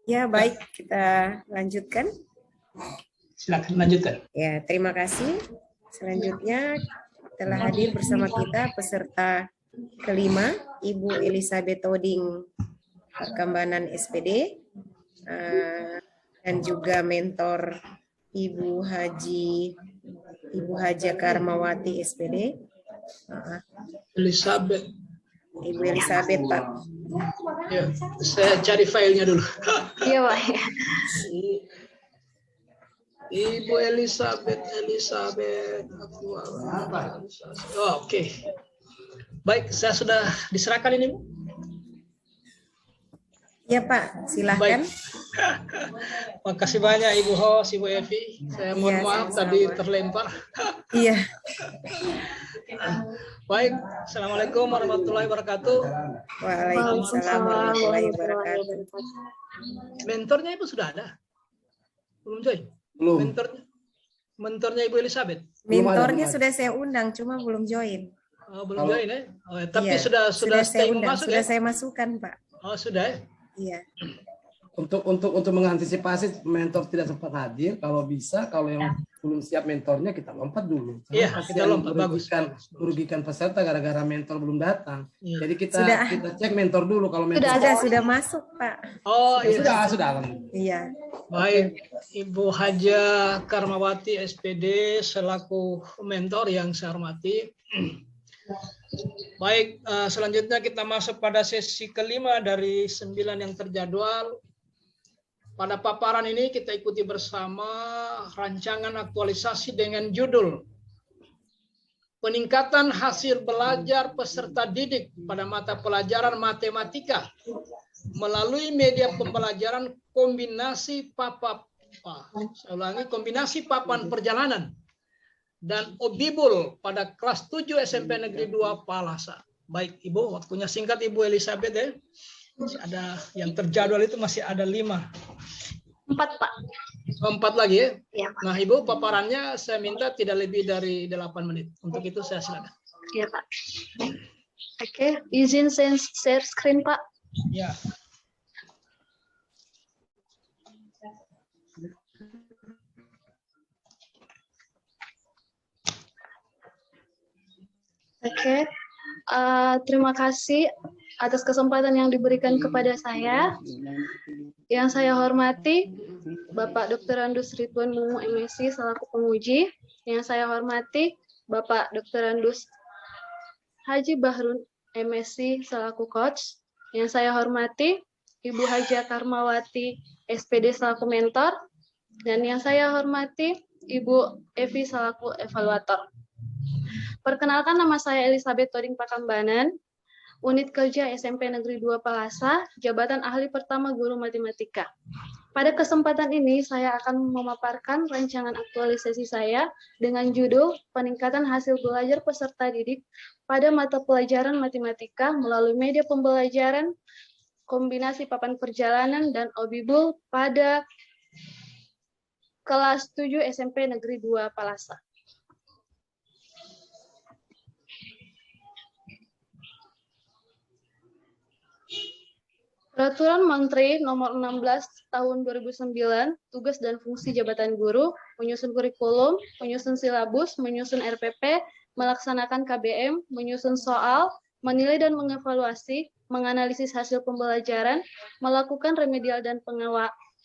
Ya, baik, kita lanjutkan. Silakan lanjutkan. Ya, terima kasih. Selanjutnya telah hadir bersama kita peserta kelima, Ibu Elizabeth Toding Perkembangan SPD, dan juga mentor Ibu Haja Karmawati SPD. Elizabeth. Ibu Elizabeth, Pak. Ya, saya cari filenya dulu. Iya, Pak. Ibu Elizabeth. Oh, oke. Baik, saya sudah diserahkan ini, Bu. Ya, Pak, silahkan. Baik. Makasih banyak Ibu Hos, Ibu Evi. Saya mohon maaf tadi terlempar. Iya. Baik, Assalamualaikum warahmatullahi wabarakatuh. Waalaikumsalam warahmatullahi wabarakatuh. Mentornya Ibu sudah ada? Belum, Joy? Belum. Mentornya Ibu Elizabeth? Mentornya sudah saya undang, cuma belum join. Oh, belum join ya? Oh, tapi iya, sudah saya undang, masuk sudah ya? saya masukkan, Pak. Oh, sudah ya? Iya. Untuk mengantisipasi mentor tidak sempat hadir, kalau bisa, kalau yang belum siap mentornya kita lompat dulu. Iya, kita lompat, bagus. Merugikan peserta gara-gara mentor belum datang. Iya. Jadi kita cek mentor dulu kalau mentor sudah masuk, Pak. Oh, iya. Sudah. Iya. Baik, Ibu Haja Karmawati SPD selaku mentor yang saya hormati. Baik, selanjutnya kita masuk pada sesi kelima dari 9 yang terjadwal. Pada paparan ini kita ikuti bersama rancangan aktualisasi dengan judul Peningkatan hasil belajar peserta didik pada mata pelajaran matematika melalui media pembelajaran kombinasi kombinasi papan perjalanan dan Obibul pada kelas 7 SMP Negeri 2 Palasa. Baik, Ibu, waktunya singkat Ibu Elizabeth ya. Masih ada yang terjadwal itu masih ada 5. 4, Pak. 4 lagi ya? Iya, Pak. Nah, Ibu, paparannya saya minta tidak lebih dari 8 menit. Untuk itu saya silakan. Iya, Pak. Oke, izin share screen, Pak. Ya. Oke, terima kasih atas kesempatan yang diberikan kepada saya. Yang saya hormati Bapak Dr. Andus Ridwan Mumu MSc selaku penguji. Yang saya hormati Bapak Dr. Andus Haji Bahrun MSc selaku coach. Yang saya hormati Ibu Haja Karmawati SPD selaku mentor. Dan yang saya hormati Ibu Evi selaku evaluator. Perkenalkan, nama saya Elizabeth Toding Pakambanan, Unit Kerja SMP Negeri 2 Palasa, Jabatan Ahli Pertama Guru Matematika. Pada kesempatan ini, saya akan memaparkan rancangan aktualisasi saya dengan judul Peningkatan Hasil Belajar Peserta Didik pada Mata Pelajaran Matematika melalui Media Pembelajaran Kombinasi Papan Perjalanan dan Obibul pada kelas 7 SMP Negeri 2 Palasa. Peraturan Menteri Nomor 16 Tahun 2009, tugas dan fungsi jabatan guru, menyusun kurikulum, menyusun silabus, menyusun RPP, melaksanakan KBM, menyusun soal, menilai dan mengevaluasi, menganalisis hasil pembelajaran, melakukan remedial dan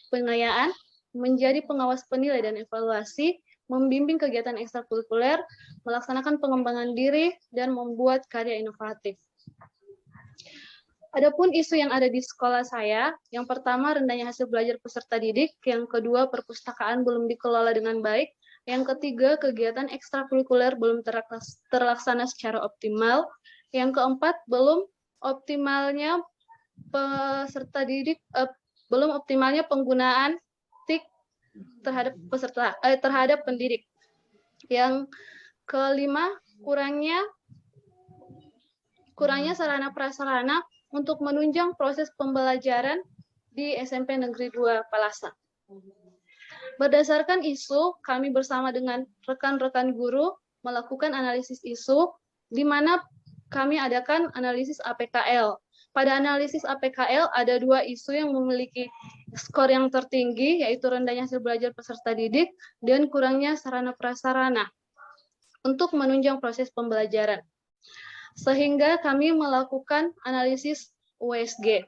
pengayaan, menjadi pengawas penilai dan evaluasi, membimbing kegiatan ekstrakurikuler, melaksanakan pengembangan diri, dan membuat karya inovatif. Adapun isu yang ada di sekolah saya, yang pertama rendahnya hasil belajar peserta didik, yang kedua perpustakaan belum dikelola dengan baik, yang ketiga kegiatan ekstrakurikuler belum terlaksana secara optimal, yang keempat belum optimalnya peserta didik, belum optimalnya penggunaan TIK terhadap pendidik. Yang kelima kurangnya sarana prasarana untuk menunjang proses pembelajaran di SMP Negeri 2 Palasa. Berdasarkan isu, kami bersama dengan rekan-rekan guru melakukan analisis isu, di mana kami adakan analisis APKL, Pada analisis APKL ada 2 isu yang memiliki skor yang tertinggi, yaitu rendahnya hasil belajar peserta didik dan kurangnya sarana prasarana untuk menunjang proses pembelajaran. Sehingga kami melakukan analisis USG.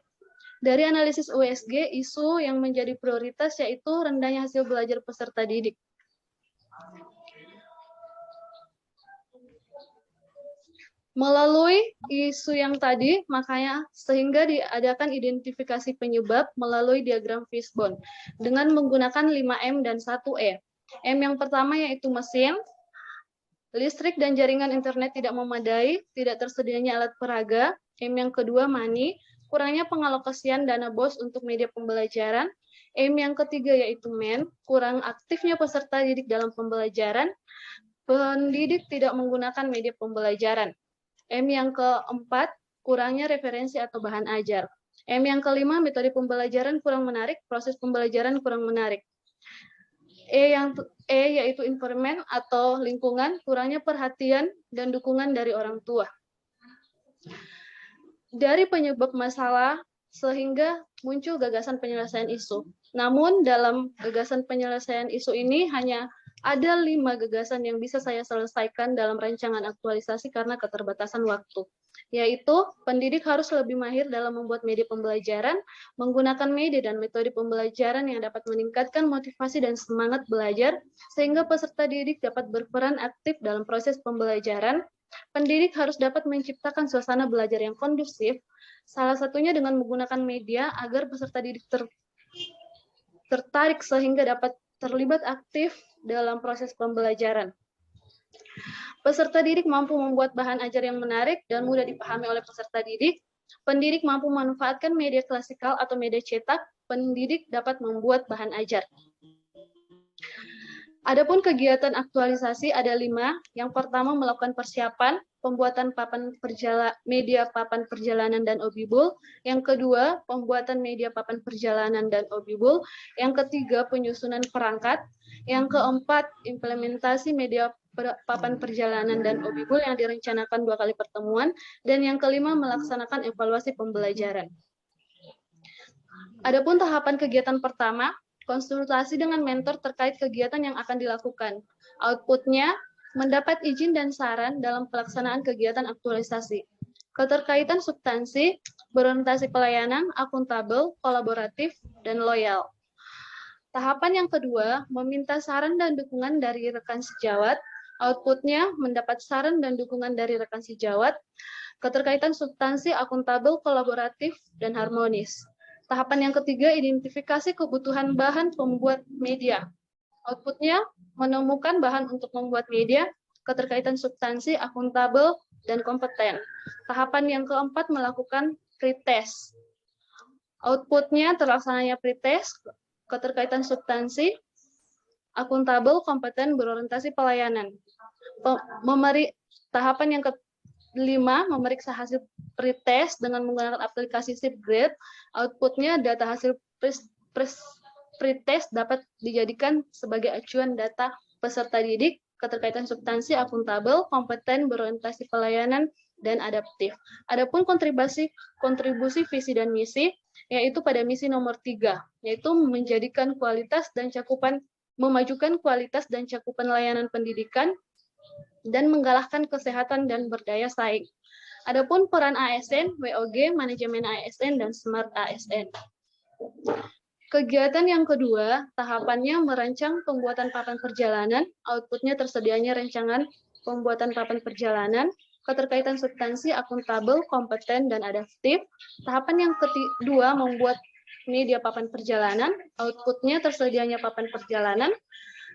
Dari analisis USG, isu yang menjadi prioritas yaitu rendahnya hasil belajar peserta didik. Melalui isu yang tadi, makanya sehingga diadakan identifikasi penyebab melalui diagram fishbone dengan menggunakan 5M dan 1E. M yang pertama yaitu mesin, listrik dan jaringan internet tidak memadai, tidak tersedianya alat peraga. M yang kedua money, kurangnya pengalokasian dana BOS untuk media pembelajaran. M yang ketiga yaitu man, kurang aktifnya peserta didik dalam pembelajaran. Pendidik tidak menggunakan media pembelajaran. M yang keempat, kurangnya referensi atau bahan ajar. M yang kelima, metode pembelajaran kurang menarik, proses pembelajaran kurang menarik. E yaitu environment atau lingkungan, kurangnya perhatian dan dukungan dari orang tua. Dari penyebab masalah sehingga muncul gagasan penyelesaian isu. Namun dalam gagasan penyelesaian isu ini hanya ada 5 gagasan yang bisa saya selesaikan dalam rancangan aktualisasi karena keterbatasan waktu, yaitu pendidik harus lebih mahir dalam membuat media pembelajaran, menggunakan media dan metode pembelajaran yang dapat meningkatkan motivasi dan semangat belajar, sehingga peserta didik dapat berperan aktif dalam proses pembelajaran. Pendidik harus dapat menciptakan suasana belajar yang kondusif, salah satunya dengan menggunakan media agar peserta didik tertarik sehingga dapat terlibat aktif dalam proses pembelajaran. Peserta didik mampu membuat bahan ajar yang menarik dan mudah dipahami oleh peserta didik. Pendidik mampu memanfaatkan media klasikal atau media cetak. Pendidik dapat membuat bahan ajar. Adapun kegiatan aktualisasi ada 5. Yang pertama melakukan persiapan, pembuatan media papan perjalanan dan obibul. Yang kedua, pembuatan media papan perjalanan dan obibul. Yang ketiga, penyusunan perangkat. Yang keempat, implementasi media papan perjalanan dan obibul yang direncanakan 2 kali pertemuan. Dan yang kelima, melaksanakan evaluasi pembelajaran. Adapun tahapan kegiatan pertama, konsultasi dengan mentor terkait kegiatan yang akan dilakukan. Outputnya, mendapat izin dan saran dalam pelaksanaan kegiatan aktualisasi. Keterkaitan substansi, berorientasi pelayanan, akuntabel, kolaboratif, dan loyal. Tahapan yang kedua, meminta saran dan dukungan dari rekan sejawat. Outputnya, mendapat saran dan dukungan dari rekan sejawat. Keterkaitan substansi, akuntabel, kolaboratif, dan harmonis. Tahapan yang ketiga, identifikasi kebutuhan bahan pembuat media. Outputnya, menemukan bahan untuk membuat media, keterkaitan substansi, akuntabel, dan kompeten. Tahapan yang keempat, melakukan pretest. Outputnya, terlaksananya pretest, keterkaitan substansi, akuntabel, kompeten, berorientasi pelayanan. Tahapan yang kelima, memeriksa hasil pretest dengan menggunakan aplikasi SipGrade. Outputnya, data hasil pretest dapat dijadikan sebagai acuan data peserta didik, keterkaitan substansi, akuntabel, kompeten, berorientasi pelayanan, dan adaptif. Adapun kontribusi visi dan misi, yaitu pada misi nomor 3, yaitu menjadikan kualitas dan memajukan kualitas dan cakupan layanan pendidikan, dan menggalakkan kesehatan dan berdaya saing. Adapun peran ASN, WOG, manajemen ASN, dan Smart ASN. Kegiatan yang kedua, tahapannya merancang pembuatan papan perjalanan, outputnya tersedianya rancangan pembuatan papan perjalanan, keterkaitan substansi, akuntabel, kompeten, dan adaptif. Tahapan yang kedua, membuat media papan perjalanan, outputnya tersedianya papan perjalanan,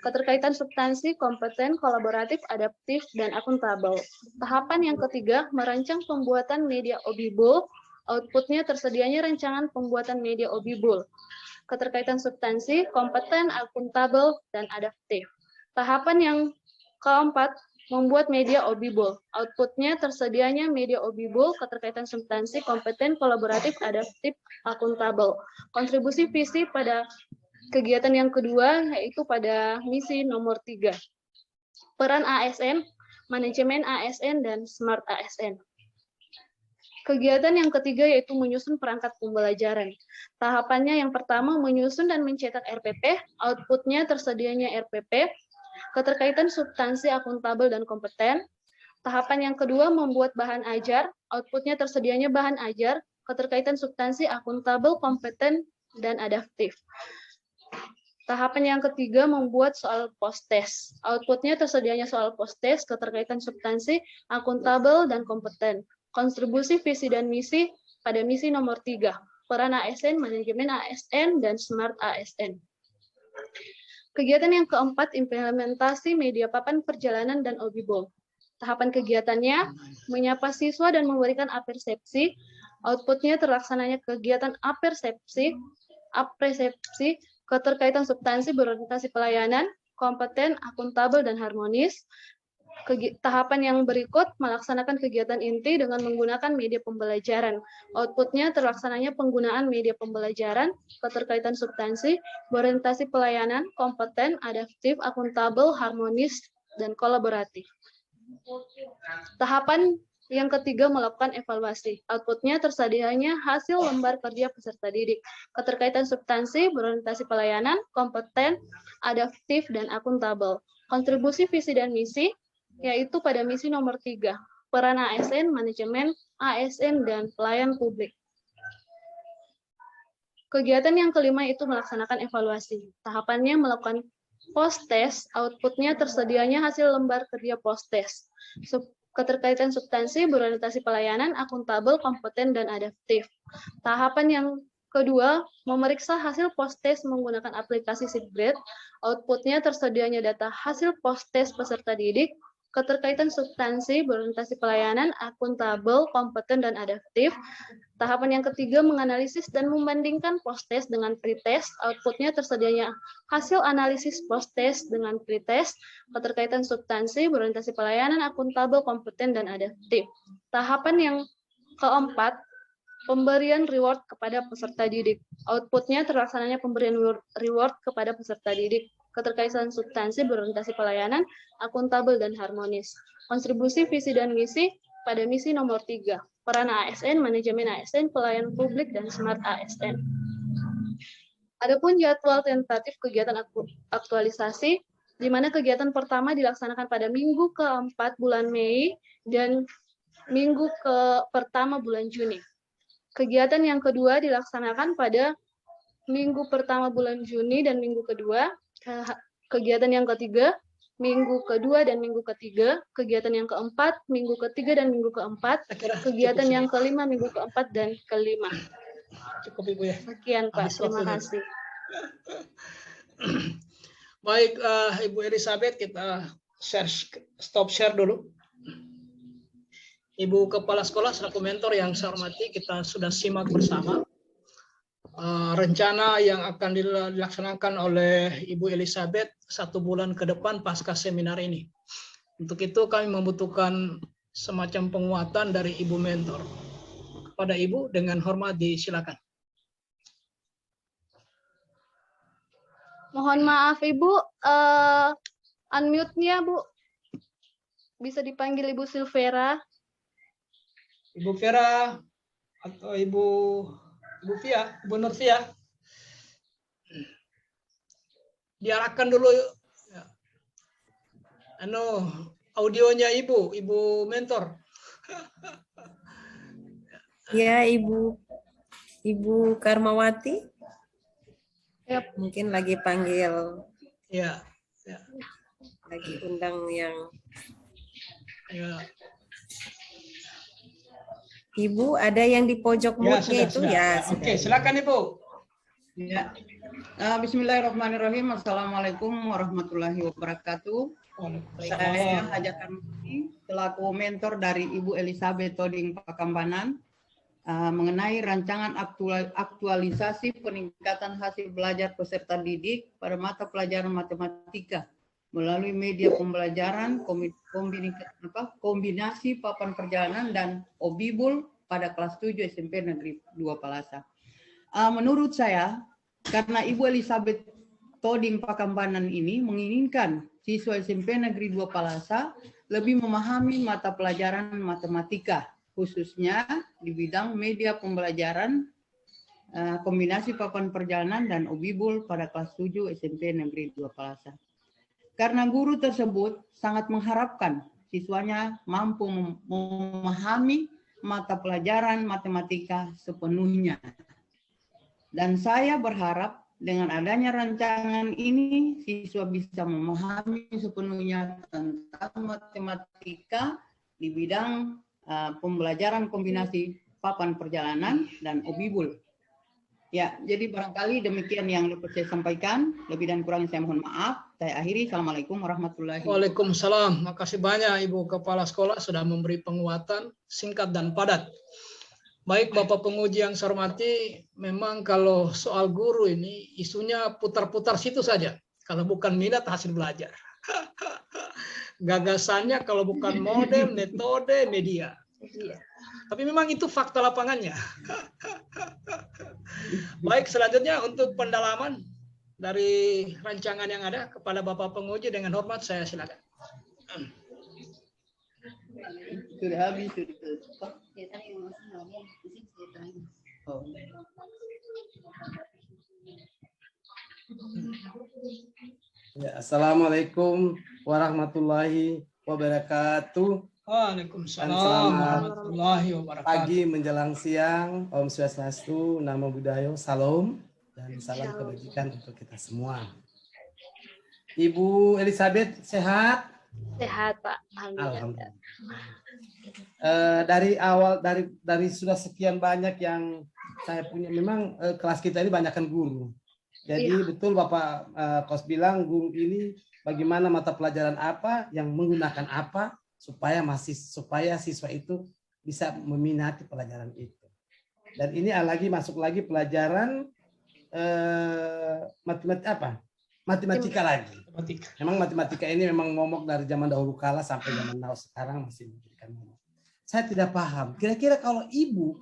keterkaitan substansi, kompeten, kolaboratif, adaptif, dan akuntabel. Tahapan yang ketiga, merancang pembuatan media obibul, outputnya tersedianya rancangan pembuatan media obibul, keterkaitan substansi, kompeten, akuntabel, dan adaptif. Tahapan yang keempat, membuat media obibul. Outputnya tersedianya media obibul, keterkaitan substansi, kompeten, kolaboratif, adaptif, akuntabel. Kontribusi visi pada kegiatan yang kedua, yaitu pada misi nomor 3. Peran ASN, manajemen ASN, dan Smart ASN. Kegiatan yang ketiga yaitu menyusun perangkat pembelajaran. Tahapannya yang pertama menyusun dan mencetak RPP, outputnya tersedianya RPP, keterkaitan substansi akuntabel dan kompeten. Tahapan yang kedua membuat bahan ajar, outputnya tersedianya bahan ajar, keterkaitan substansi akuntabel, kompeten, dan adaptif. Tahapan yang ketiga membuat soal post-test. Outputnya tersedianya soal post-test, keterkaitan substansi, akuntabel, dan kompeten. Kontribusi visi dan misi pada misi nomor 3. Peran ASN, manajemen ASN, dan smart ASN. Kegiatan yang keempat, implementasi media papan perjalanan dan Obibol. Tahapan kegiatannya, menyapa siswa dan memberikan apersepsi. Outputnya terlaksananya kegiatan apersepsi, keterkaitan substansi berorientasi pelayanan, kompeten, akuntabel, dan harmonis. Tahapan yang berikut melaksanakan kegiatan inti dengan menggunakan media pembelajaran. Outputnya terlaksananya penggunaan media pembelajaran, keterkaitan substansi, berorientasi pelayanan, kompeten, adaptif, akuntabel, harmonis, dan kolaboratif. Tahapan yang ketiga melakukan evaluasi. Outputnya tersedianya hasil lembar kerja peserta didik, keterkaitan substansi, berorientasi pelayanan, kompeten, adaptif, dan akuntabel. Kontribusi visi dan misi, yaitu pada misi nomor 3, peran ASN, manajemen ASN, dan pelayan publik. Kegiatan yang kelima itu melaksanakan evaluasi. Tahapannya melakukan post-test, outputnya tersedianya hasil lembar kerja post-test. Keterkaitan substansi, berorientasi pelayanan, akuntabel, kompeten, dan adaptif. Tahapan yang kedua, memeriksa hasil post-test menggunakan aplikasi Seatbread. Outputnya tersedianya data hasil post-test peserta didik, keterkaitan substansi, berorientasi pelayanan, akuntabel, kompeten, dan adaptif. Tahapan yang ketiga, menganalisis dan membandingkan post-test dengan pre-test. Outputnya tersedianya hasil analisis post-test dengan pre-test, keterkaitan substansi, berorientasi pelayanan, akuntabel, kompeten, dan adaptif. Tahapan yang keempat, pemberian reward kepada peserta didik. Outputnya terlaksananya pemberian reward kepada peserta didik, keterkaitan substansi, berorientasi pelayanan, akuntabel, dan harmonis. Kontribusi visi dan misi pada misi nomor 3, peran ASN, manajemen ASN, pelayan publik, dan smart ASN. Adapun jadwal tentatif kegiatan aktualisasi, di mana kegiatan pertama dilaksanakan pada minggu ke-4 bulan Mei dan minggu pertama bulan Juni. Kegiatan yang kedua dilaksanakan pada minggu pertama bulan Juni dan minggu kedua. Kegiatan yang ketiga, minggu kedua dan minggu ketiga. Kegiatan yang keempat, minggu ketiga dan minggu keempat. Kegiatan yang kelima, minggu keempat dan kelima. Cukup Ibu ya. Sekian Pak, terima kasih. Baik, Ibu Elizabeth, kita stop share dulu. Ibu Kepala Sekolah selaku mentor yang saya hormati, kita sudah simak bersama rencana yang akan dilaksanakan oleh Ibu Elizabeth 1 bulan ke depan pasca seminar ini. Untuk itu kami membutuhkan semacam penguatan dari Ibu mentor. Kepada Ibu dengan hormat disilakan. Mohon maaf Ibu, unmute-nya Bu. Bisa dipanggil Ibu Silvera. Ibu Vera atau Ibu Fia, Ibu Nurfia. Diarahkan dulu audionya Ibu mentor. Ya, Ibu Karmawati. Yep. Mungkin lagi panggil. Ya. Lagi undang yang. Ya. Ibu ada yang di pojok mute-nya itu ya. Oke, silakan Ibu. Ya. Bismillahirrahmanirrahim. Assalamualaikum warahmatullahi wabarakatuh. Saya Haja Karmawati selaku mentor dari Ibu Elizabeth Toding Pakambanan mengenai rancangan aktualisasi peningkatan hasil belajar peserta didik pada mata pelajaran matematika melalui media pembelajaran, kombinasi papan perjalanan, dan Obibul pada kelas 7 SMP Negeri 2 Palasa. Menurut saya, karena Ibu Elizabeth Toding Pakambanan ini menginginkan siswa SMP Negeri 2 Palasa lebih memahami mata pelajaran matematika khususnya di bidang media pembelajaran, kombinasi papan perjalanan dan obibul pada kelas 7 SMP Negeri 2 Palasa. Karena guru tersebut sangat mengharapkan siswanya mampu memahami mata pelajaran matematika sepenuhnya. Dan saya berharap dengan adanya rancangan ini, siswa bisa memahami sepenuhnya tentang matematika di bidang pembelajaran kombinasi papan perjalanan dan obibul. Ya, jadi barangkali demikian yang dapat saya sampaikan. Lebih dan kurang saya mohon maaf. Saya akhiri. Assalamualaikum warahmatullahi wabarakatuh. Waalaikumsalam. Makasih banyak Ibu Kepala Sekolah sudah memberi penguatan singkat dan padat. Baik Bapak penguji yang saya hormati, memang kalau soal guru ini isunya putar-putar situ saja. Kalau bukan minat hasil belajar. Gagasannya kalau bukan model, metode, media. Tapi memang itu fakta lapangannya. Baik, selanjutnya untuk pendalaman dari rancangan yang ada kepada Bapak penguji dengan hormat saya silakan. Sudah habis, sudah. Oh. Ya, Assalamualaikum warahmatullahi wabarakatuh. Waalaikumsalam warahmatullahi wabarakatuh. Pagi menjelang siang, Om Swastiastu, Namo Buddhaya, Salam, dan salam kebajikan untuk kita semua. Ibu Elizabeth sehat? Sehat, Pak. Alhamdulillah. Dari awal, dari sudah sekian banyak yang saya punya, memang kelas kita ini banyakkan guru. Jadi betul Bapak Kos bilang guru ini bagaimana mata pelajaran apa yang menggunakan apa supaya siswa itu bisa meminati pelajaran itu. Dan ini masuk lagi pelajaran matematika lagi. Memang matematika ini memang momok dari zaman dahulu kala sampai zaman now sekarang masih menjadikan momok. Saya tidak paham. Kira-kira kalau Ibu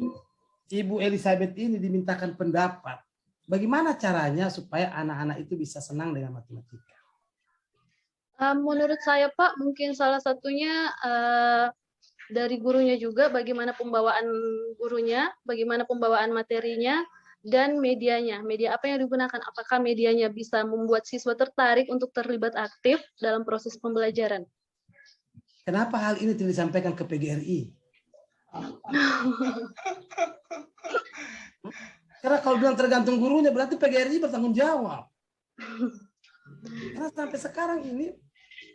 Elizabeth ini dimintakan pendapat, bagaimana caranya supaya anak-anak itu bisa senang dengan matematika? Menurut saya Pak, mungkin salah satunya dari gurunya juga, bagaimana pembawaan gurunya, bagaimana pembawaan materinya, dan medianya. Media apa yang digunakan? Apakah medianya bisa membuat siswa tertarik untuk terlibat aktif dalam proses pembelajaran? Kenapa hal ini tidak disampaikan ke PGRI? Karena kalau bilang tergantung gurunya, berarti PGRI bertanggung jawab. Karena sampai sekarang ini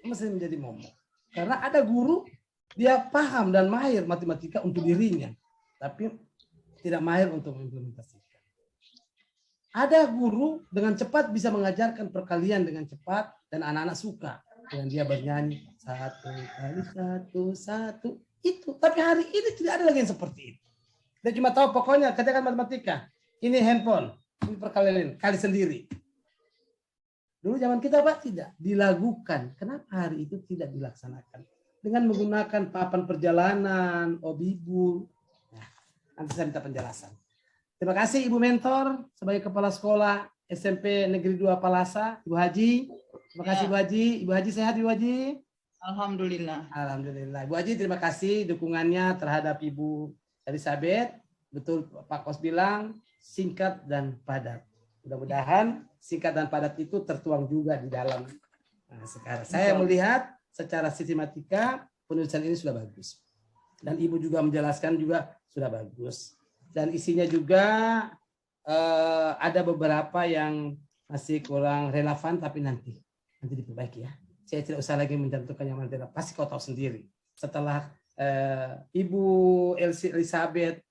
masih menjadi momok. Karena ada guru, dia paham dan mahir matematika untuk dirinya, tapi tidak mahir untuk mengimplementasikan. Ada guru dengan cepat bisa mengajarkan perkalian dengan cepat dan anak-anak suka. Dan dia bernyanyi 1 kali 1 1 itu. Tapi hari ini tidak ada lagi yang seperti itu. Dia cuma tahu pokoknya katakan matematika. Ini handphone, ini perkalian kali sendiri. Dulu zaman kita Pak tidak dilakukan. Kenapa hari itu tidak dilaksanakan? Dengan menggunakan papan perjalanan, obibul. Nah, nanti saya minta penjelasan. Terima kasih Ibu Mentor sebagai Kepala Sekolah SMP Negeri 2 Palasa, Ibu Haji. Terima kasih Ibu Haji. Ibu Haji sehat Ibu Haji? Alhamdulillah. Alhamdulillah. Ibu Haji terima kasih dukungannya terhadap Ibu Elizabeth. Betul Pak Kos bilang singkat dan padat. Mudah-mudahan singkat dan padat itu tertuang juga di dalam sekarang. Saya melihat secara sistematika penulisan ini sudah bagus. Dan Ibu juga menjelaskan juga sudah bagus. Dan isinya juga ada beberapa yang masih kurang relevan, tapi nanti diperbaiki ya. Saya tidak usah lagi mencantumkan yang mana, pasti kau tahu sendiri. Setelah Ibu Elizabeth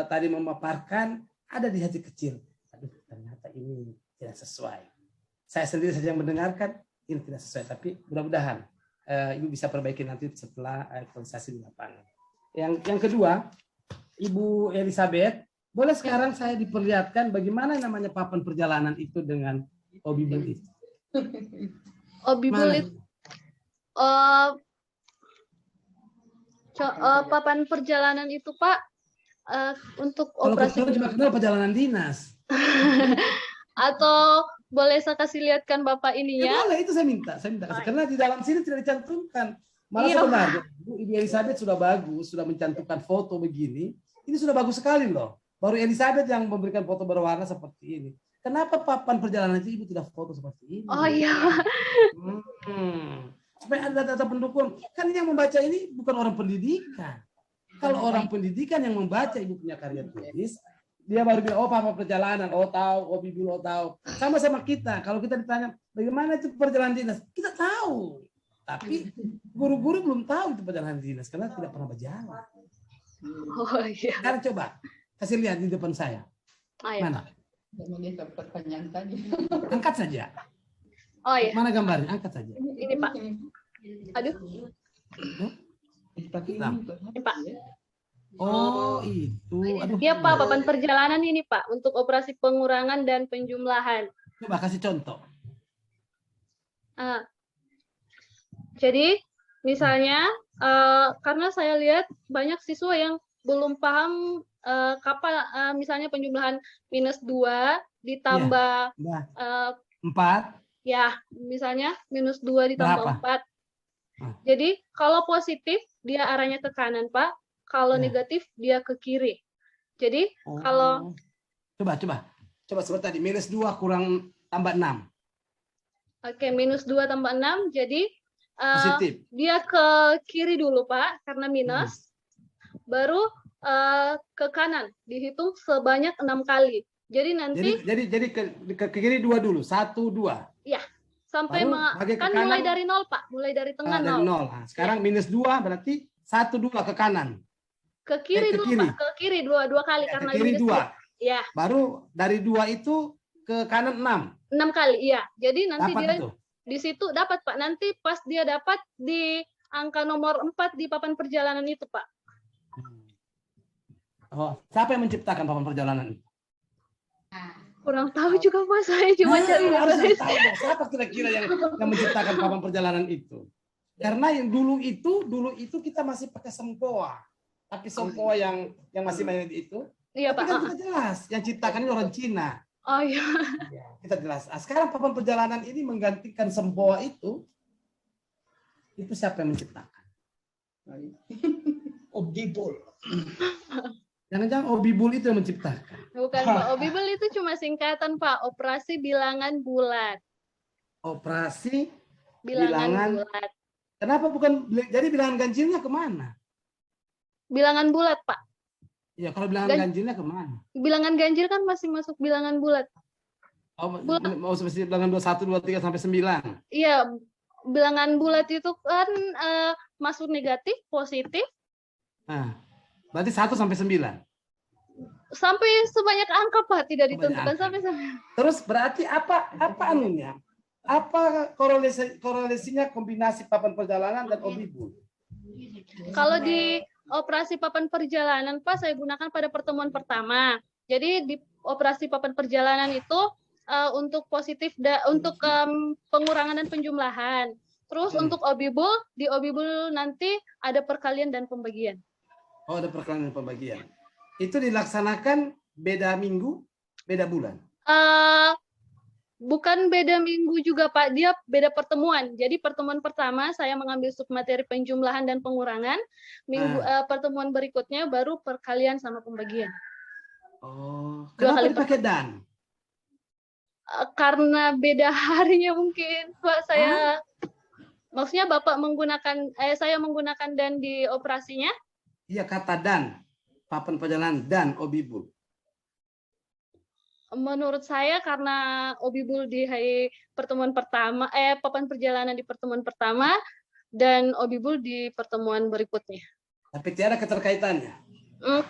tadi memaparkan, ada di hati kecil. Aduh, ternyata ini tidak sesuai. Saya sendiri saja yang mendengarkan, ini tidak sesuai. Tapi mudah-mudahan Ibu bisa perbaiki nanti setelah aktualisasi di lapangan. Yang kedua, Ibu Elizabeth, boleh sekarang saya diperlihatkan bagaimana namanya papan perjalanan itu dengan obibul itu? Obibul itu papan perjalanan itu Pak untuk operasi. Kalau juga kenal perjalanan dinas. Atau boleh saya kasih lihatkan Bapak ini ya? Boleh, itu saya minta. Karena di dalam sini tidak dicantumkan Malah Iya. sebenarnya Ibu Elizabeth sudah bagus, sudah mencantumkan foto begini. Ini sudah bagus sekali loh. Baru Elizabeth yang memberikan foto berwarna seperti ini. Kenapa papan perjalanan itu Ibu tidak foto seperti ini? Oh iya. Supaya ada data pendukung. Kan yang membaca ini bukan orang pendidikan. Kalau orang pendidikan yang membaca Ibu punya karya tulis, dia baru bilang, oh papan perjalanan, oh tahu, oh bibul, oh tahu. Sama-sama kita. Kalau kita ditanya, bagaimana itu perjalanan dinas? Kita tahu. Tapi guru-guru belum tahu itu perjalanan dinas karena tidak pernah berjalan. Oh iya. Sekarang coba kasih lihat di depan saya. Ayo. Mana? Pertanyaan tadi. Angkat saja. Oh iya. Mana gambarnya? Angkat saja. Ini Pak. Aduh. Nah. Ini Pak. Oh itu. Aduh. Iya Pak, papan perjalanan ini Pak untuk operasi pengurangan dan penjumlahan. Coba kasih contoh. Jadi misalnya karena saya lihat banyak siswa yang belum paham kapan misalnya penjumlahan -2 ditambah Nah, 4. ya misalnya -2 ditambah Berapa? 4. Jadi kalau positif dia arahnya ke kanan Pak, kalau Ya. negatif dia ke kiri. Jadi kalau Coba seperti tadi -2 kurang tambah 6. oke -2 tambah 6 jadi Positif. dia ke kiri dulu Pak karena minus, baru ke kanan dihitung sebanyak 6 kali. Jadi nanti Jadi ke kiri 2 dulu. 1, 2. ya sampai Baru bagi ke kan kanan. mulai dari 0 Pak, mulai dari tengah Dari 0. 0. Nah, sekarang -2 berarti 1, 2 ke kanan. Ke kiri ke dulu kiri. Pak, ke kiri dua kali Ya, karena ke kiri minus 2. Ya, Baru dari 2 itu ke kanan 6. 6 kali. Iya. Jadi nanti Dapat dia itu. di situ dapat Pak. Nanti pas dia dapat di angka nomor 4 di papan perjalanan itu Pak. Oh, siapa yang menciptakan papan perjalanan itu? Kurang tahu juga Pak, saya cuma cari harus referensi. tahu dong, siapa kira-kira yang menciptakan papan perjalanan itu? Karena yang dulu itu kita masih pakai sempoa. Tapi sempoa yang masih main itu, Iya tapi Pak. kan kita jelas yang ciptakan ini orang Cina. Oh iya. Kita jelas. Nah, sekarang papan perjalanan ini menggantikan sempoa itu siapa yang menciptakan? Obibul. Jangan-jangan Obibul itu yang menciptakan. Bukan Pak. Obibel itu cuma singkatan Pak. Operasi bilangan bulat. Operasi Bilangan bulat. Kenapa bukan jadi bilangan ganjilnya kemana? Bilangan bulat Pak. Ya kalau bilangan ganjilnya kemana? Bilangan ganjil kan masih masuk bilangan bulat. Oh, mau seperti bilangan 21, 23 sampai 9. Iya, bilangan bulat itu kan masuk negatif, positif, Nah, berarti 1 sampai 9. sampai sebanyak angka Pak, tidak Sebanyak ditentukan angka. sampai. Terus berarti apa anunya? Apa korelasinya kombinasi papan perjalanan dan Obibul? Kalau di operasi papan perjalanan Pak, saya gunakan pada pertemuan pertama. Jadi di operasi papan perjalanan itu untuk positif untuk pengurangan dan penjumlahan. Terus untuk Obibul, di Obibul nanti ada perkalian dan pembagian. Oh, ada perkalian dan pembagian. Itu dilaksanakan beda minggu, beda bulan. Bukan beda minggu juga Pak, dia beda pertemuan. Jadi pertemuan pertama saya mengambil submateri penjumlahan dan pengurangan. Pertemuan berikutnya baru perkalian sama pembagian. Oh, 2 kenapa kali dipakai dan? Karena beda harinya mungkin Pak. Maksudnya Bapak menggunakan saya menggunakan dan di operasinya? Iya, kata dan. Papan perjalanan dan Obibul. Menurut saya karena Obibul di hari pertemuan pertama, papan perjalanan di pertemuan pertama dan Obibul di pertemuan berikutnya. Tapi tiada keterkaitannya.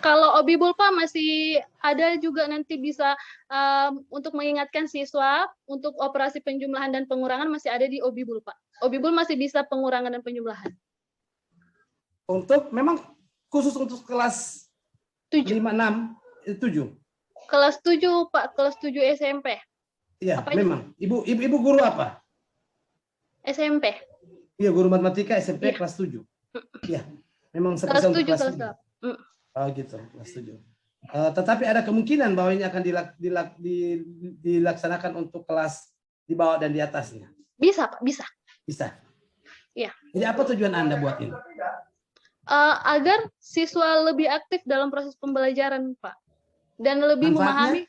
Kalau Obibul Pak masih ada juga nanti bisa untuk mengingatkan siswa untuk operasi penjumlahan dan pengurangan masih ada di Obibul Pak. Obibul masih bisa pengurangan dan penjumlahan. Untuk memang khusus untuk kelas 7. 5, 6, 7. Kelas 7 Pak, kelas 7 SMP. Iya, Apa memang. Ibu guru apa? SMP. Iya, guru matematika SMP Iya. kelas 7. Iya. Memang Kelas spesial untuk 7 kelas kelas 7. 8. Oh gitu, kelas 7. Tetapi ada kemungkinan bahwa ini akan dilaksanakan untuk kelas di bawah dan di atasnya. Bisa Pak, bisa. Bisa. Iya. Jadi apa tujuan Anda buat ini? Agar siswa lebih aktif dalam proses pembelajaran, Pak. Dan lebih memahami.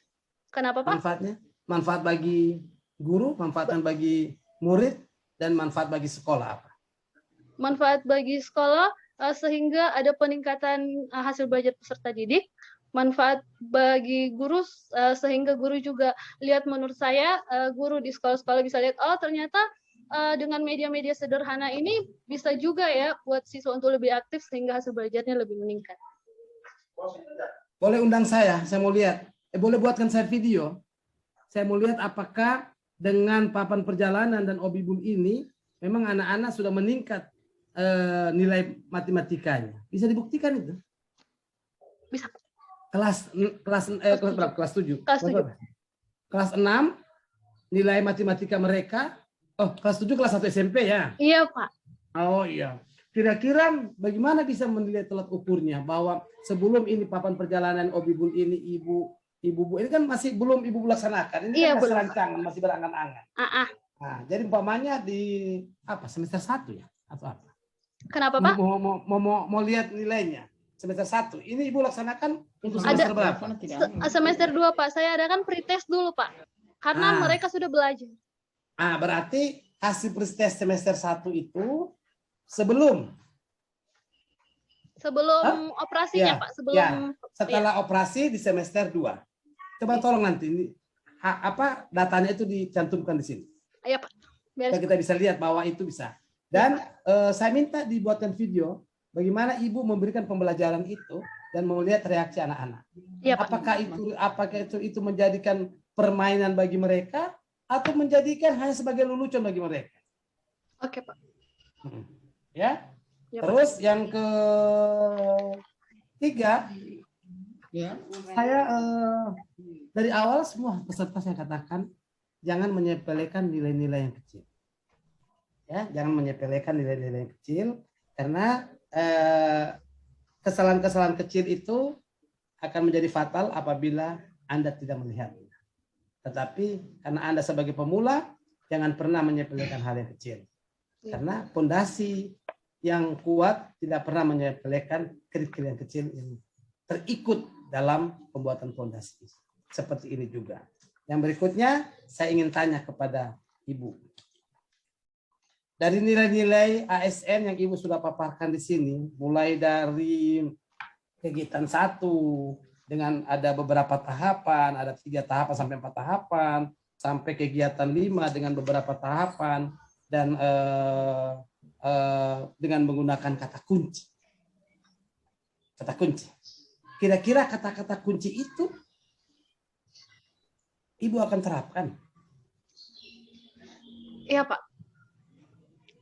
Kenapa, Pak? Manfaatnya? Manfaat bagi guru, manfaatnya bagi murid, dan manfaat bagi sekolah apa? Manfaat bagi sekolah sehingga ada peningkatan hasil belajar peserta didik. Manfaat bagi guru sehingga guru juga lihat, menurut saya guru di sekolah-sekolah bisa lihat, oh ternyata dengan media-media sederhana ini bisa juga ya buat siswa untuk lebih aktif sehingga hasil belajarnya lebih meningkat. Boleh undang saya mau lihat. Boleh buatkan saya video. Saya mau lihat apakah dengan papan perjalanan dan obibul ini memang anak-anak sudah meningkat nilai matematikanya. Bisa dibuktikan itu? Bisa. Kelas berapa? Kelas 7. Kelas 7. Kelas 6 nilai matematika mereka. Oh, kelas 7 kelas 1 SMP ya? Iya, Pak. Oh iya. Kira-kira bagaimana bisa menilai tolak ukurnya bahwa sebelum ini papan perjalanan obibul ini ibu ini kan masih belum ibu laksanakan. Ini Iya, kan masih belum. rancangan, masih berangan-angan. Nah, jadi umpamanya di apa semester 1 ya atau apa? Kenapa, Pak? Mau lihat nilainya semester 1. Ini ibu laksanakan untuk semester berapa? Semester 2, Pak. Saya adakan pretest dulu, Pak. Karena mereka sudah belajar. Berarti hasil pretest semester 1 itu sebelum operasinya, ya, Pak. Sebelum setelah operasi di semester 2. Coba tolong nanti ini apa datanya itu dicantumkan di sini. Iya, Pak. Supaya kita bisa lihat bahwa itu bisa. Dan saya minta dibuatkan video bagaimana ibu memberikan pembelajaran itu dan melihat reaksi anak-anak. Iya, Pak. Apakah itu menjadikan permainan bagi mereka atau menjadikan hanya sebagai lelucon bagi mereka? Oke, Pak. Ya. Ya, Terus yang ketiga, saya dari awal semua peserta saya katakan jangan menyepelekan nilai-nilai yang kecil. Ya, jangan menyepelekan nilai-nilai yang kecil karena kesalahan-kesalahan kecil itu akan menjadi fatal apabila Anda tidak melihatnya. Tetapi karena Anda sebagai pemula jangan pernah menyepelekan hal yang kecil. Karena fondasi yang kuat tidak pernah menyepelekan kerikil yang kecil yang terikut dalam pembuatan fondasi. Seperti ini juga. Yang berikutnya saya ingin tanya kepada Ibu. Dari nilai-nilai ASN yang Ibu sudah paparkan di sini, mulai dari kegiatan 1 dengan ada beberapa tahapan, ada 3 tahapan sampai 4 tahapan, sampai kegiatan 5 dengan beberapa tahapan, dan dengan menggunakan kata kunci. Kata kunci. Kira-kira kata-kata kunci itu Ibu akan terapkan? Iya, Pak.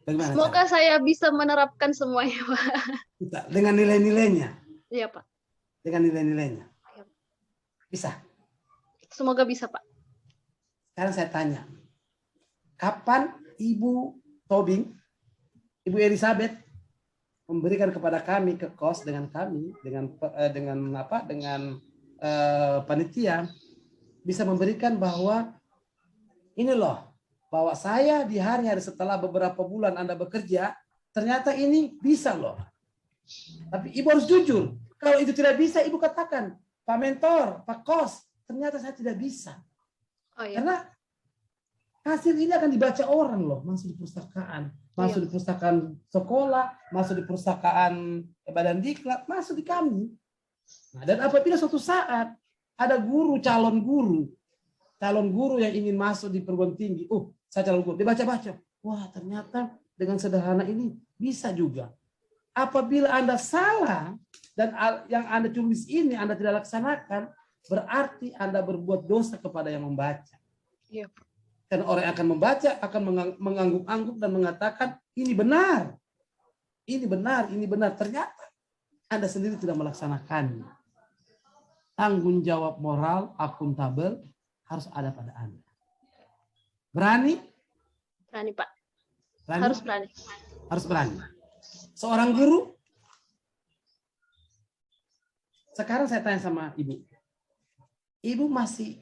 Bagaimana Semoga cara? saya bisa menerapkan semuanya, Pak. Dengan nilai-nilainya. Iya, Pak. Dengan nilai-nilainya. Bisa? Semoga bisa, Pak. Sekarang saya tanya. Kapan Ibu Tobing, Ibu Elizabeth memberikan kepada kami ke kos dengan kami, dengan panitia, bisa memberikan bahwa ini loh, bahwa saya di hari-hari setelah beberapa bulan Anda bekerja, ternyata ini bisa loh. Tapi Ibu harus jujur. Kalau itu tidak bisa, Ibu katakan, Pak Mentor, Pak Kos, ternyata saya tidak bisa. Oh, iya. Karena hasil ini akan dibaca orang loh, masuk di perpustakaan, masuk di perpustakaan sekolah, masuk di perpustakaan badan diklat, masuk di kami. Nah, dan apabila suatu saat ada calon guru yang ingin masuk di perguruan tinggi, saya calon guru, dibaca-baca, wah ternyata dengan sederhana ini bisa juga. Apabila Anda salah dan yang Anda tulis ini Anda tidak laksanakan, berarti Anda berbuat dosa kepada yang membaca. Iya. Dan orang yang akan membaca akan mengangguk-angguk dan mengatakan ini benar. Ini benar, ini benar. Ternyata Anda sendiri tidak melaksanakannya. Tanggung jawab moral, akuntabel harus ada pada Anda. Berani? Berani, Pak. Berani? Harus berani. Harus berani. Seorang guru, sekarang saya tanya sama Ibu. Ibu masih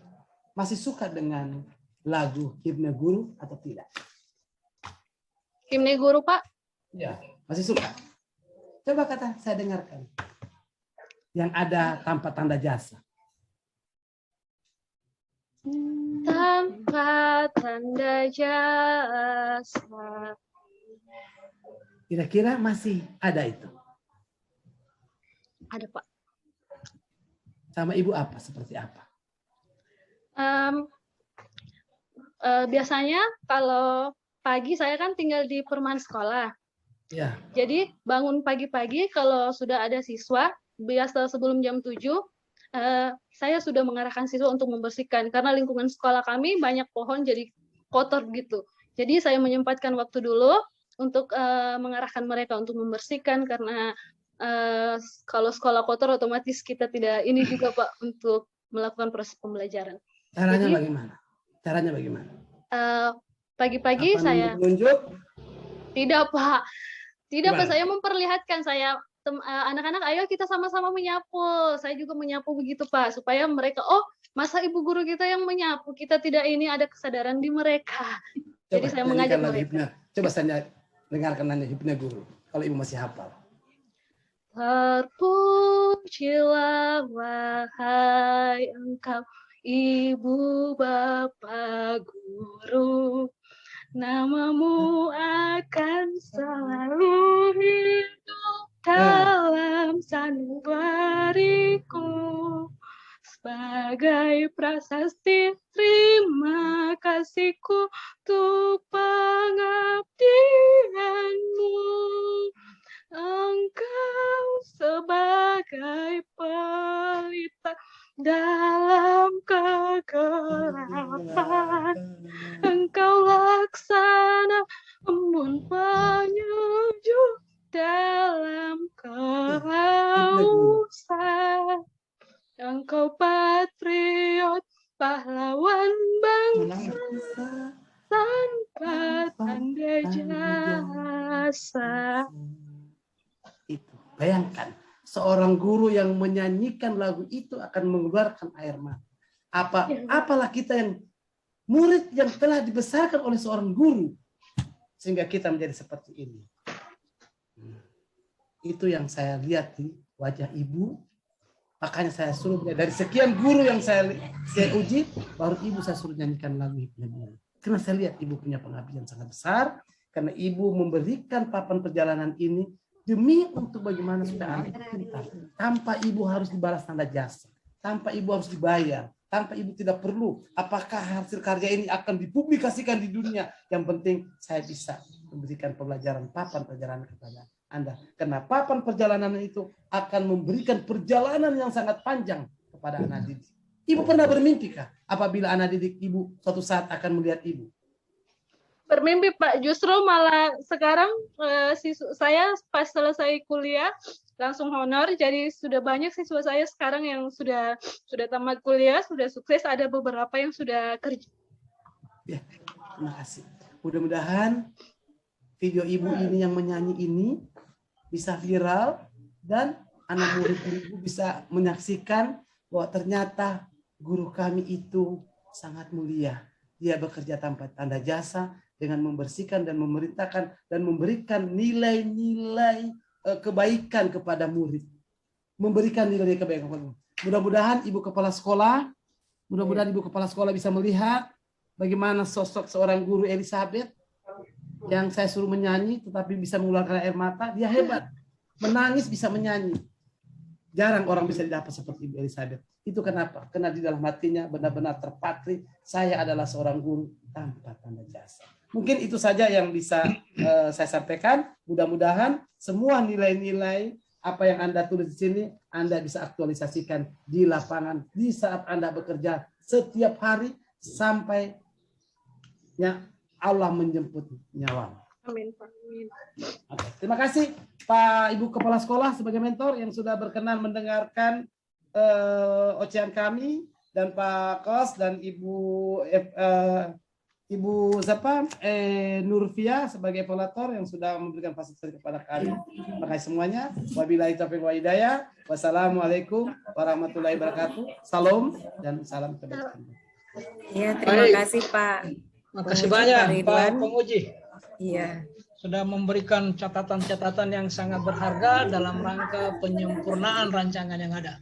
suka dengan lagu Himne Guru atau tidak? Himne Guru, Pak? Ya, masih suka. Coba kata saya dengarkan. Yang ada tanpa tanda jasa. Tanpa tanda jasa. Kira-kira masih ada itu? Ada, Pak. Sama ibu apa? Seperti apa? Biasanya kalau pagi saya kan tinggal di perumahan sekolah. Ya. Jadi bangun pagi-pagi kalau sudah ada siswa, biasa sebelum jam 7, saya sudah mengarahkan siswa untuk membersihkan. Karena lingkungan sekolah kami banyak pohon jadi kotor gitu. Jadi saya menyempatkan waktu dulu untuk mengarahkan mereka untuk membersihkan. Karena kalau sekolah kotor otomatis kita tidak ini juga Pak untuk melakukan proses pembelajaran. Caranya Jadi, bagaimana? Caranya bagaimana? Pagi-pagi saya menunjuk? tidak Pak, tidak Pak, Gimana? saya memperlihatkan anak-anak ayo kita sama-sama menyapu. Saya juga menyapu begitu Pak, supaya mereka masa ibu guru kita yang menyapu, kita tidak ini ada kesadaran di mereka. Coba, jadi saya mengajak mereka. Hipna. Coba saya dengarkan nanya hipna guru, kalau ibu masih hafal. Terpujilah wahai engkau ibu bapak guru, namamu akan selalu hidup dalam sanubariku. Sebagai prasasti terima kasihku untuk pengabdianmu. Engkau sebagai pelita dalam kegelapan. Engkau laksana embun penyejuk dalam kehausan. Engkau patriot pahlawan bangsa tanpa tanda jasa. Itu bayangkan seorang guru yang menyanyikan lagu itu akan mengeluarkan air mata. Apalah kita yang murid yang telah dibesarkan oleh seorang guru sehingga kita menjadi seperti ini. Itu yang saya lihat di wajah ibu. Makanya saya suruh dari sekian guru yang saya uji, baru ibu saya suruh nyanyikan lagu hipna. Karena saya lihat ibu punya pengabdian sangat besar, karena ibu memberikan papan perjalanan ini demi untuk bagaimana supaya anak pintar. Tanpa ibu harus dibalas tanda jasa, tanpa ibu harus dibayar, tanpa ibu tidak perlu. Apakah hasil karya ini akan dipublikasikan di dunia? Yang penting saya bisa memberikan pembelajaran papan perjalanan kepada Anda. Karena papan perjalanan itu akan memberikan perjalanan yang sangat panjang kepada anak didik. Ibu pernah bermimpikah apabila anak didik ibu suatu saat akan melihat ibu? Bermimpi Pak, justru malah sekarang saya pas selesai kuliah langsung honor, jadi sudah banyak siswa saya sekarang yang sudah tamat kuliah, sudah sukses, ada beberapa yang sudah kerja. Ya, terima kasih. Mudah-mudahan video ibu ini yang menyanyi ini bisa viral dan anak murid ibu bisa menyaksikan bahwa ternyata guru kami itu sangat mulia. Dia bekerja tanpa tanda jasa dengan membersihkan dan memerintahkan dan memberikan nilai-nilai kebaikan kepada murid. Memberikan nilai kebaikan kepada murid. Mudah-mudahan ibu kepala sekolah bisa melihat bagaimana sosok seorang guru Elizabeth yang saya suruh menyanyi tetapi bisa mengeluarkan air mata. Dia hebat. Menangis bisa menyanyi. Jarang orang bisa didapat seperti Ibu Elizabeth. Itu kenapa? Karena di dalam hatinya benar-benar terpatri. Saya adalah seorang guru tanpa tanda jasa. Mungkin itu saja yang bisa saya sampaikan. Mudah-mudahan semua nilai-nilai apa yang Anda tulis di sini, Anda bisa aktualisasikan di lapangan di saat Anda bekerja setiap hari sampai Allah menjemput nyawa. Amin, Pak. Amin. Oke. Terima kasih Pak Ibu Kepala Sekolah sebagai mentor yang sudah berkenan mendengarkan ocehan kami, dan Pak Kos dan Ibu Nurfia sebagai evaluator yang sudah memberikan fasilitas kepada kami. Terima kasih semuanya. Wabillahi taufiq wa hidayah. Wassalamualaikum warahmatullahi wabarakatuh. Salam dan salam kebaikan. Ya, terima kasih Pak. Makasih banyak Pak Penguji. Iya. sudah memberikan catatan-catatan yang sangat berharga dalam rangka penyempurnaan rancangan yang ada.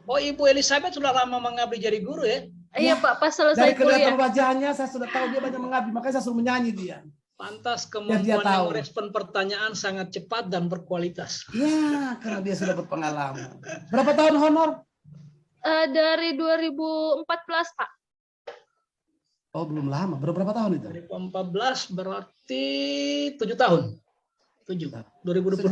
Oh, Ibu Elizabeth sudah lama mengabdi jadi guru ya? Iya Pak, pas selesai Dari kelihatan kuliah. wajahnya saya sudah tahu dia banyak mengabdi, makanya saya suruh menyanyi dia. Pantas Biar dia kemampuan tahu. merespon pertanyaan sangat cepat dan berkualitas. Iya, karena dia sudah berpengalaman. Berapa tahun honor? Dari 2014 Pak. Oh, belum lama. Berapa tahun itu? 2014 berarti 7 tahun. 7. 2022.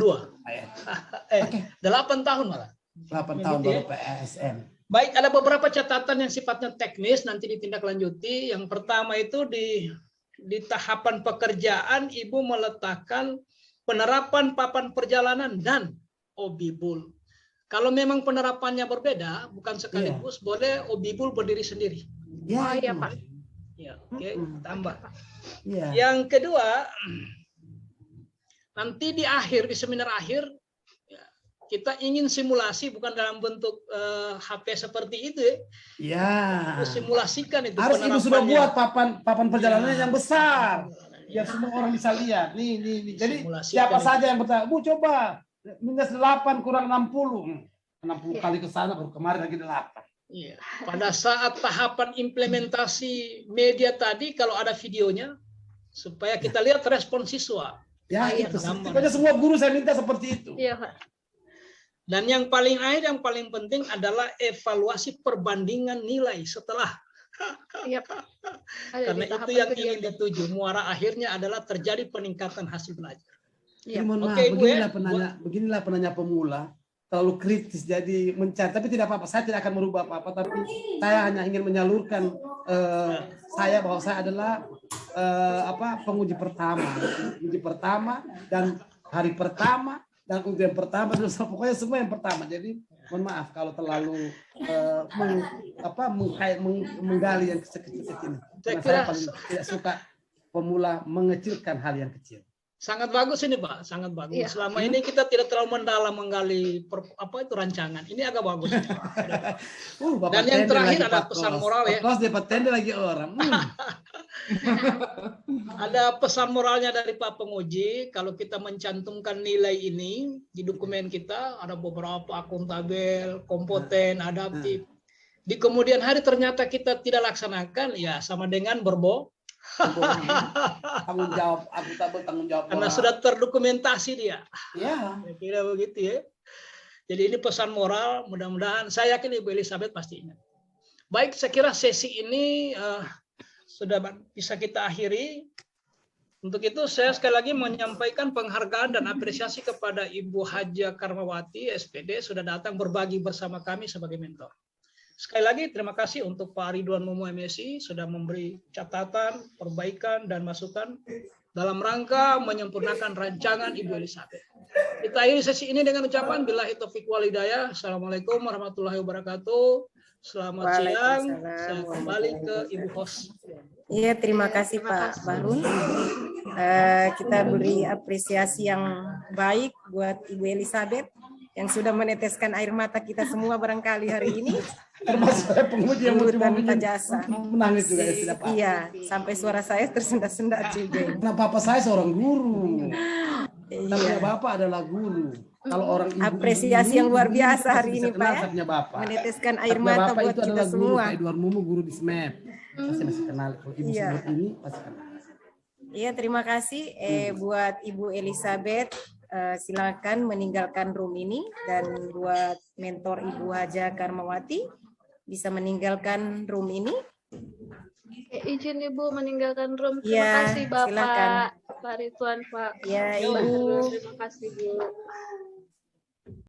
Oke. 8 tahun malah. 8 tahun Begitu ya. baru PSN. Baik, ada beberapa catatan yang sifatnya teknis nanti ditindaklanjuti. Yang pertama itu di tahapan pekerjaan Ibu meletakkan penerapan papan perjalanan dan obibul. Kalau memang penerapannya berbeda, bukan sekaligus, boleh obibul berdiri sendiri. Oh Ya, iya itu. Pak. Ya, oke, tambah. Iya. Yang kedua, nanti di seminar akhir, ya, kita ingin simulasi bukan dalam bentuk HP seperti itu ya. Iya. Harus simulasikan itu Harus Ibu sudah penerapannya. buat papan perjalanan yang besar. Biar semua orang bisa lihat. Nih. Jadi Simulasikan siapa itu. saja yang bertanya, Bu coba minus 8 kurang 60. 60 kali ke sana, baru kemarin lagi 8. Iya. Pada saat tahapan implementasi media tadi, kalau ada videonya, supaya kita lihat respon siswa. Ya, Iya, itu. gambar. Pokoknya semua guru saya minta seperti itu. Iya Pak. Dan yang paling akhir, yang paling penting adalah evaluasi perbandingan nilai setelah. Iya Pak. Ada Karena di itu tahapan yang kedua. ingin dituju. Muara akhirnya adalah terjadi peningkatan hasil belajar. Iya. Jadi mohon maaf, Oke, Bu, ya. beginilah penanya pemula. Terlalu kritis jadi mencari, tapi tidak apa-apa, saya tidak akan merubah apa-apa, tapi saya hanya ingin menyalurkan saya bahwa saya adalah penguji pertama dan hari pertama dan ujian pertama, pokoknya semua yang pertama. Jadi mohon maaf kalau terlalu menggali yang kecil-kecil. Karena saya paling tidak suka pemula mengecilkan hal yang kecil. Sangat bagus ini Pak, sangat bagus. Iya. Selama ini kita tidak terlalu mendalam menggali rancangan. Ini agak bagus. Bapak Dan yang tender terakhir lagi, ada Pak pesan Kos. moral ya. Pak Kos dapat tender lagi orang. Ada pesan moralnya dari Pak Penguji, kalau kita mencantumkan nilai ini di dokumen kita, ada beberapa akuntabel, kompeten, adaptif. Di kemudian hari ternyata kita tidak laksanakan, ya sama dengan Tanggung jawab, akuntabel, tanggung jawab. karena sudah terdokumentasi dia. Ya. Kira begitu ya. Jadi ini pesan moral, mudah-mudahan saya yakin Ibu Elizabeth pasti ingat. Baik, saya kira sesi ini sudah bisa kita akhiri. Untuk itu saya sekali lagi menyampaikan penghargaan dan apresiasi kepada Ibu Haja Karmawati, SPD, sudah datang berbagi bersama kami sebagai mentor. Sekali lagi terima kasih untuk Pak Ridwan Mumu MSI sudah memberi catatan, perbaikan, dan masukan dalam rangka menyempurnakan rancangan Ibu Elizabeth. Kita akhiri sesi ini dengan ucapan billahi taufiq wal hidayah. Assalamualaikum warahmatullahi wabarakatuh. Selamat siang. Saya kembali ke Ibu host. Iya, terima kasih Pak Bahrun. Kita beri apresiasi yang baik buat Ibu Elizabeth yang sudah meneteskan air mata kita semua barangkali hari ini. Termasuk saya penguji yang mau Tanpa jasa. menangis juga ya, tidak apa. Iya, sampai suara saya tersendat-sendat juga. Karena papa saya seorang guru. Iya. Namanya bapak adalah guru. Kalau orang ibu, Apresiasi yang luar biasa hari ini Pak ya. Saya punya bapak. Meneteskan air Saya punya mata bapak buat itu kita adalah guru, semua. Pak Edward Mumu, guru di SMEP. Pasti masih kenal. Kalau ibu Iya. sebut ini pasti kenal. Iya, terima kasih buat Ibu Elizabeth. Silakan meninggalkan room ini, dan buat mentor Ibu Haja Karmawati bisa meninggalkan room ini. Izin Ibu meninggalkan room. Terima Iya, kasih Bapak, silakan. Pak Ridwan, Pak. Ya, Ibu. Ibu. Terima kasih Bu.